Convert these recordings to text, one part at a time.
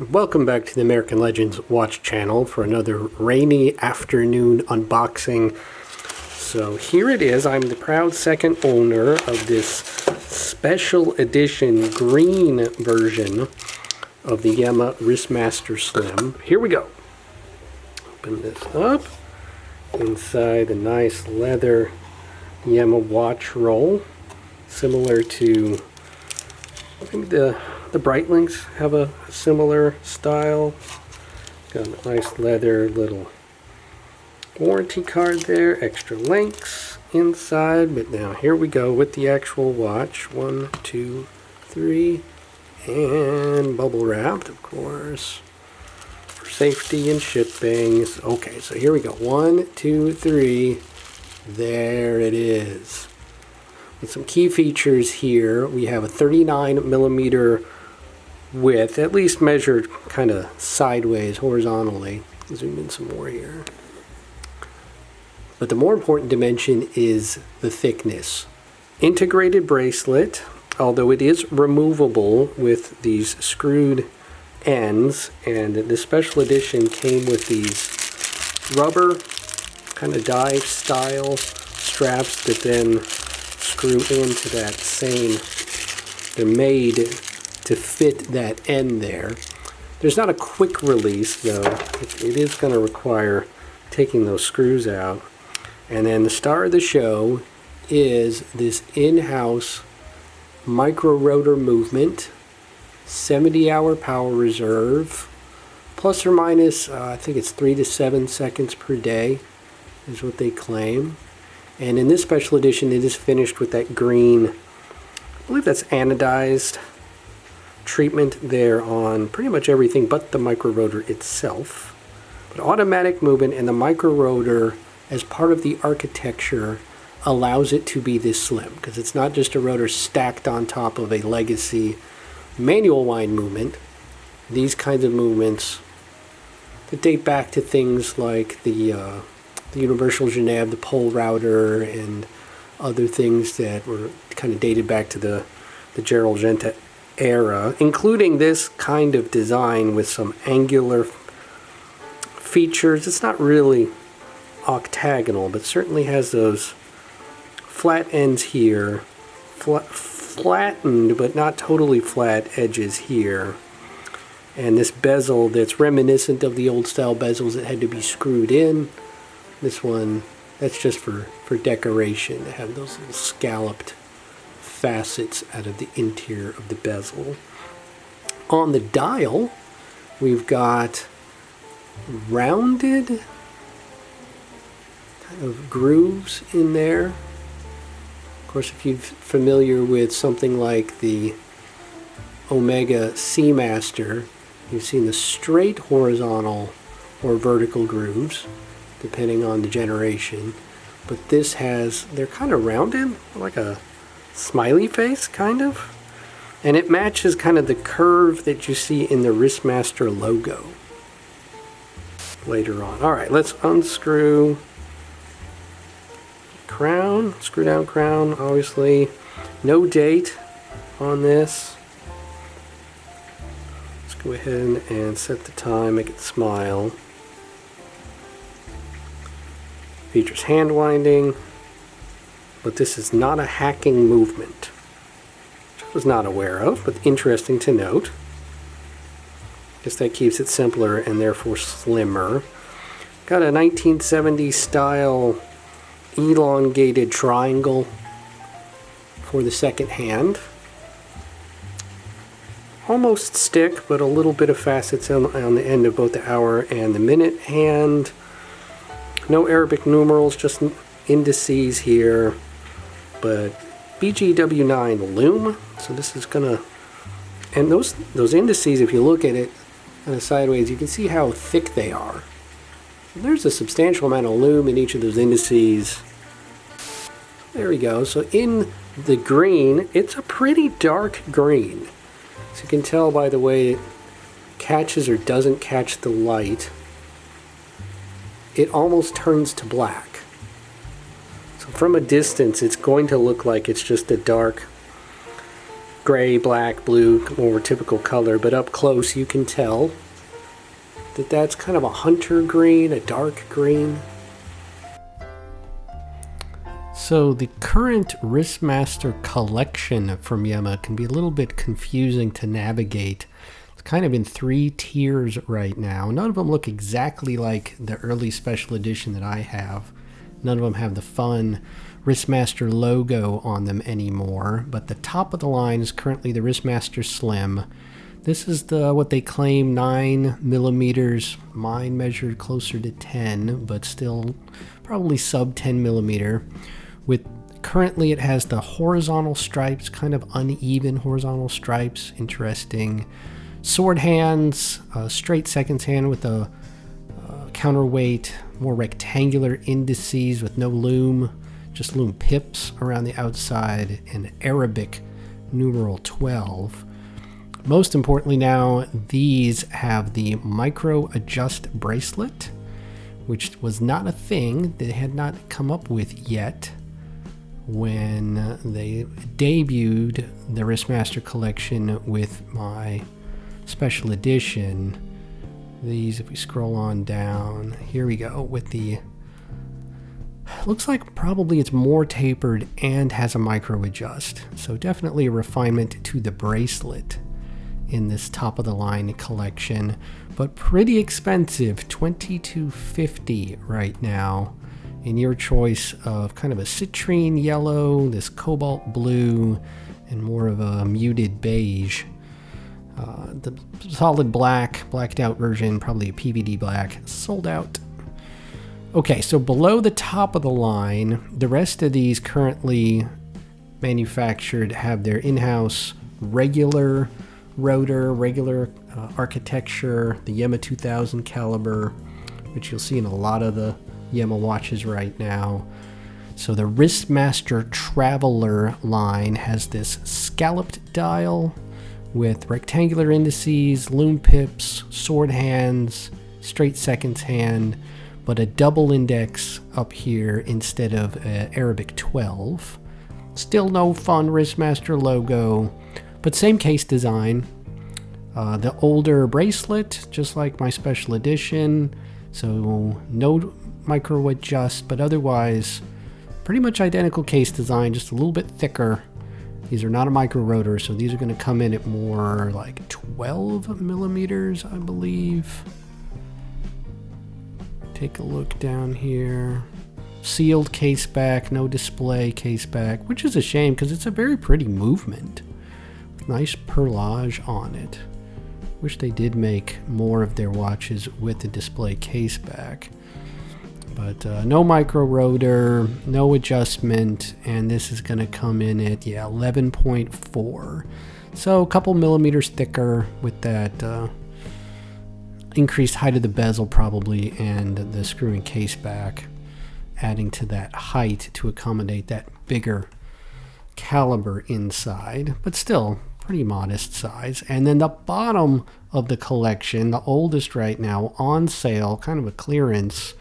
Welcome back to the American Legends Watch channel for another rainy afternoon unboxing. So here it is. I'm the proud second owner of this special edition green version of the Yema Wristmaster Slim. Here we go. Open this up. Inside a nice leather Yema watch roll, similar to maybe the Breitlinks have a similar style. Got a nice leather little warranty card there, extra links inside. But now here we go with the actual watch. 1, 2, 3, and bubble wrapped, of course, for safety and shipping. Okay, so here we go. 1, 2, 3. There it is. With some key features here, we have a 39 millimeter width, at least measured kind of sideways, horizontally. Zoom in some more here. But the more important dimension is the thickness. Integrated bracelet, although it is removable with these screwed ends, and this special edition came with these rubber kind of dive style straps that then screw into that same, they're made to fit that end there. There's not a quick release though. It is going to require taking those screws out. And then the star of the show is this in-house micro-rotor movement, 70-hour power reserve, plus or minus, I think it's 3 to 7 seconds per day is what they claim. And in this special edition, it is finished with that green, I believe that's anodized treatment there on pretty much everything but the micro-rotor itself. But automatic movement, and the micro-rotor as part of the architecture allows it to be this slim, because it's not just a rotor stacked on top of a legacy manual wind movement. These kinds of movements that date back to things like the Universal Genève, the pole router, and other things that were kind of dated back to the Gerald Genta era, including this kind of design with some angular features. It's not really octagonal, but certainly has those flat ends here, flattened but not totally flat edges here, and this bezel that's reminiscent of the old style bezels that had to be screwed in. This one, that's just for decoration, to have those little scalloped facets out of the interior of the bezel. On the dial, we've got rounded kind of grooves in there. Of course, if you're familiar with something like the Omega Seamaster, you've seen the straight horizontal or vertical grooves, depending on the generation. But this has, they're kind of rounded, like a smiley face, kind of. And it matches kind of the curve that you see in the Wristmaster logo later on. Alright, let's unscrew crown, screw down crown, obviously. No date on this. Let's go ahead and set the time, make it smile. Features hand winding, but this is not a hacking movement, which I was not aware of, but interesting to note. Guess that keeps it simpler and therefore slimmer. Got a 1970s style elongated triangle for the second hand. Almost stick, but a little bit of facets on the end of both the hour and the minute hand. No Arabic numerals, just indices here, but BGW9 loom. So this is gonna, and those indices, if you look at it kind of sideways, you can see how thick they are. There's a substantial amount of loom in each of those indices. There we go. So in the green, it's a pretty dark green. So you can tell by the way it catches or doesn't catch the light. It almost turns to black. So from a distance, it's going to look like it's just a dark gray, black, blue, more typical color, but up close you can tell that that's kind of a hunter green, a dark green. So the current Wristmaster collection from Yema can be a little bit confusing to navigate. It's kind of in 3 tiers right now. None of them look exactly like the early special edition that I have. None of them have the fun Wristmaster logo on them anymore, but the top of the line is currently the Wristmaster Slim. This is the what they claim 9 millimeters. Mine measured closer to 10, but still probably sub 10 millimeter. With currently it has the horizontal stripes, kind of uneven horizontal stripes, interesting. Sword hands, straight seconds hand with a counterweight, more rectangular indices with no loom, just loom pips around the outside, and Arabic numeral 12. Most importantly now, these have the micro adjust bracelet, which was not a thing they had not come up with yet when they debuted the Wristmaster collection with my special edition. These, if we scroll on down, here we go with the, looks like probably it's more tapered and has a micro adjust. So definitely a refinement to the bracelet in this top of the line collection, but pretty expensive, $22.50 right now, in your choice of kind of a citrine yellow, this cobalt blue, and more of a muted beige. The solid black, blacked out version, probably a PVD black, sold out. Okay, so below the top of the line, the rest of these currently manufactured have their in-house regular rotor, regular architecture, the Yema 2000 caliber, which you'll see in a lot of the Yema watches right now. So the Wristmaster Traveler line has this scalloped dial with rectangular indices, loom pips, sword hands, straight seconds hand, but a double index up here instead of Arabic 12. Still no fun Wristmaster logo, but same case design. The older bracelet, just like my special edition, so no micro adjust, but otherwise pretty much identical case design, just a little bit thicker. These are not a Micro-rotor, so these are going to come in at more like 12 millimeters, I believe. Take a look down here. Sealed case back, no display case back, which is a shame because it's a very pretty movement. Nice perlage on it. Wish they did make more of their watches with the display case back. But no Micro-rotor, no adjustment, and this is going to come in at 11.4. So a couple millimeters thicker with that increased height of the bezel probably, and the screw and case back, adding to that height to accommodate that bigger caliber inside, but still pretty modest size. And then the bottom of the collection, the oldest right now, on sale, kind of a clearance,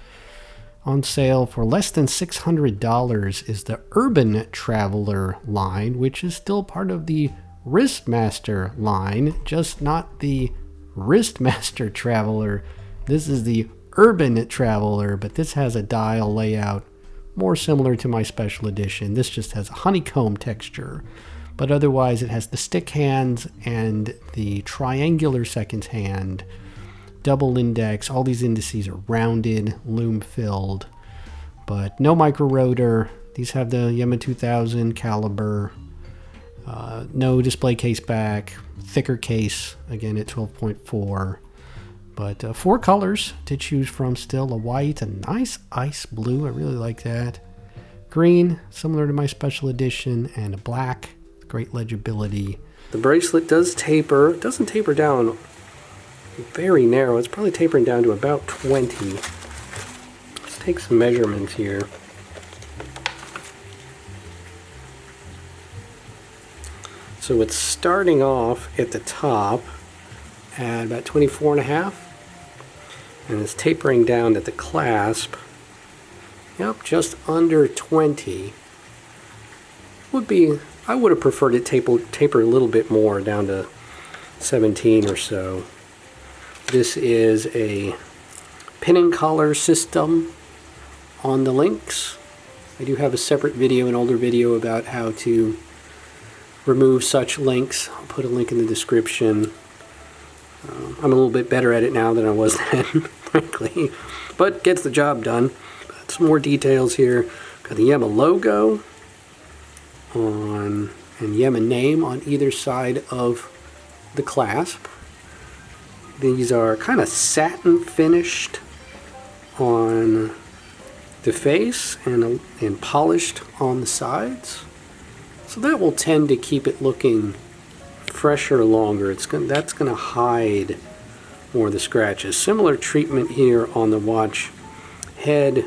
on sale for less than $600, is the Urban Traveler line, which is still part of the Wristmaster line, just not the Wristmaster Traveler. This is the Urban Traveler, but this has a dial layout more similar to my special edition. This just has a honeycomb texture, but otherwise it has the stick hands and the triangular seconds hand, double index. All these indices are rounded, loom filled, but no Micro-rotor. These have the Yema 2000 caliber, no display case back, thicker case, again at 12.4, but 4 colors to choose from still. A white, a nice ice blue, I really like that, green, similar to my special edition, and a black, great legibility. The bracelet does taper. It doesn't taper down very narrow. It's probably tapering down to about 20. Let's take some measurements here. So it's starting off at the top at about 24.5, and it's tapering down at the clasp. Yep, just under 20. Would be I would have preferred it taper a little bit more down to 17 or so. This is a pin and collar system on the links. I do have a separate video, an older video, about how to remove such links. I'll put a link in the description. I'm a little bit better at it now than I was then, frankly, but gets the job done. Some more details here. Got the Yema logo on and Yema name on either side of the clasp. These are kind of satin finished on the face and polished on the sides. So that will tend to keep it looking fresher longer. That's going to hide more of the scratches. Similar treatment here on the watch head.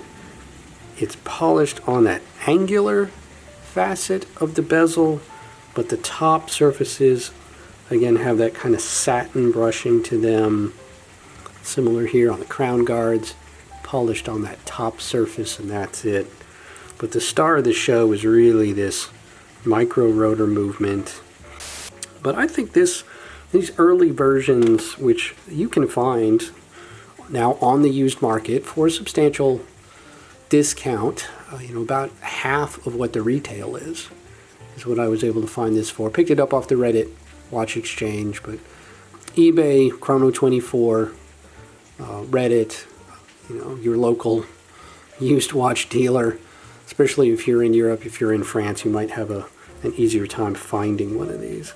It's polished on that angular facet of the bezel, but the top surfaces again have that kind of satin brushing to them. Similar here on the crown guards, polished on that top surface, and that's it. But the star of the show is really this micro-rotor movement. But I think these early versions, which you can find now on the used market for a substantial discount, about half of what the retail is what I was able to find this for. Picked it up off the Reddit Watch Exchange, but eBay, Chrono24, Reddit, your local used watch dealer, especially if you're in Europe. If you're in France, you might have an easier time finding one of these.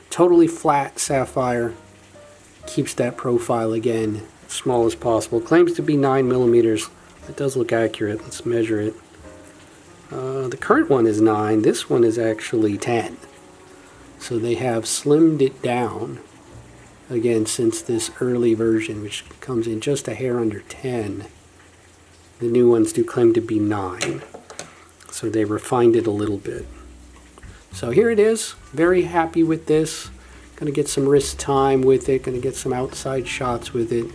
Totally flat sapphire, keeps that profile again small as possible. Claims to be 9 millimeters. It does look accurate. Let's measure it. The current one is 9. This one is actually 10. So they have slimmed it down again since this early version, which comes in just a hair under 10. The new ones do claim to be 9. So they refined it a little bit. So here it is. Very happy with this. Going to get some wrist time with it. Going to get some outside shots with it.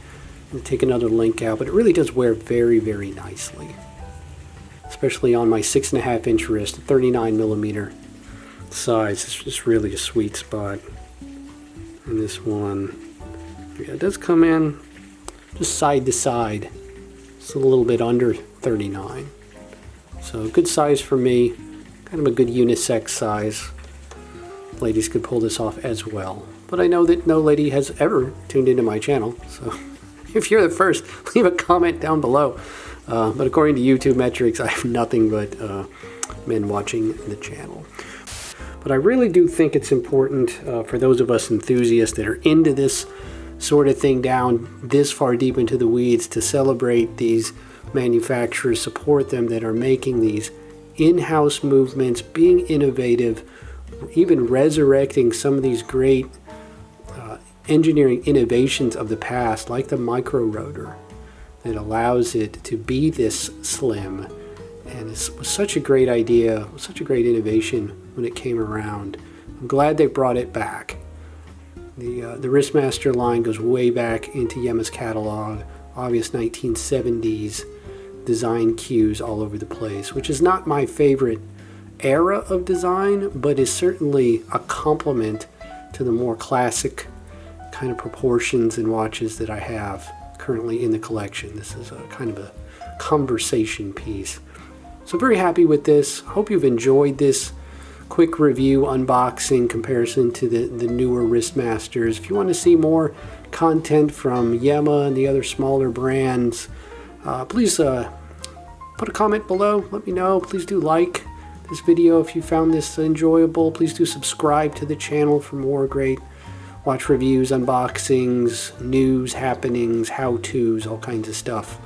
Going to take another link out. But it really does wear very, very nicely. Especially on my 6.5 inch wrist, 39 millimeter size. It's just really a sweet spot. And this one, yeah, it does come in just side to side. It's a little bit under 39. So good size for me. Kind of a good unisex size. Ladies could pull this off as well. But I know that no lady has ever tuned into my channel. So if you're the first, leave a comment down below. But according to YouTube metrics, I have nothing but men watching the channel. But I really do think it's important for those of us enthusiasts that are into this sort of thing down this far deep into the weeds to celebrate these manufacturers, support them that are making these in-house movements, being innovative, even resurrecting some of these great engineering innovations of the past, like the Micro-rotor, that allows it to be this slim. And it was such a great idea, such a great innovation when it came around. I'm glad they brought it back. The Wristmaster line goes way back into Yema's catalog, obvious 1970s design cues all over the place, which is not my favorite era of design, but is certainly a complement to the more classic kind of proportions and watches that I have currently in the collection. This is a kind of a conversation piece. So very happy with this. Hope you've enjoyed this quick review, unboxing, comparison to the newer Wristmasters. If you want to see more content from Yema and the other smaller brands, please put a comment below. Let me know. Please do like this video if you found this enjoyable. Please do subscribe to the channel for more great watch reviews, unboxings, news, happenings, how-tos, all kinds of stuff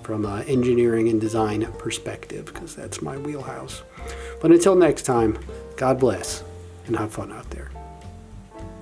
from an engineering and design perspective, because that's my wheelhouse. But until next time, God bless and have fun out there.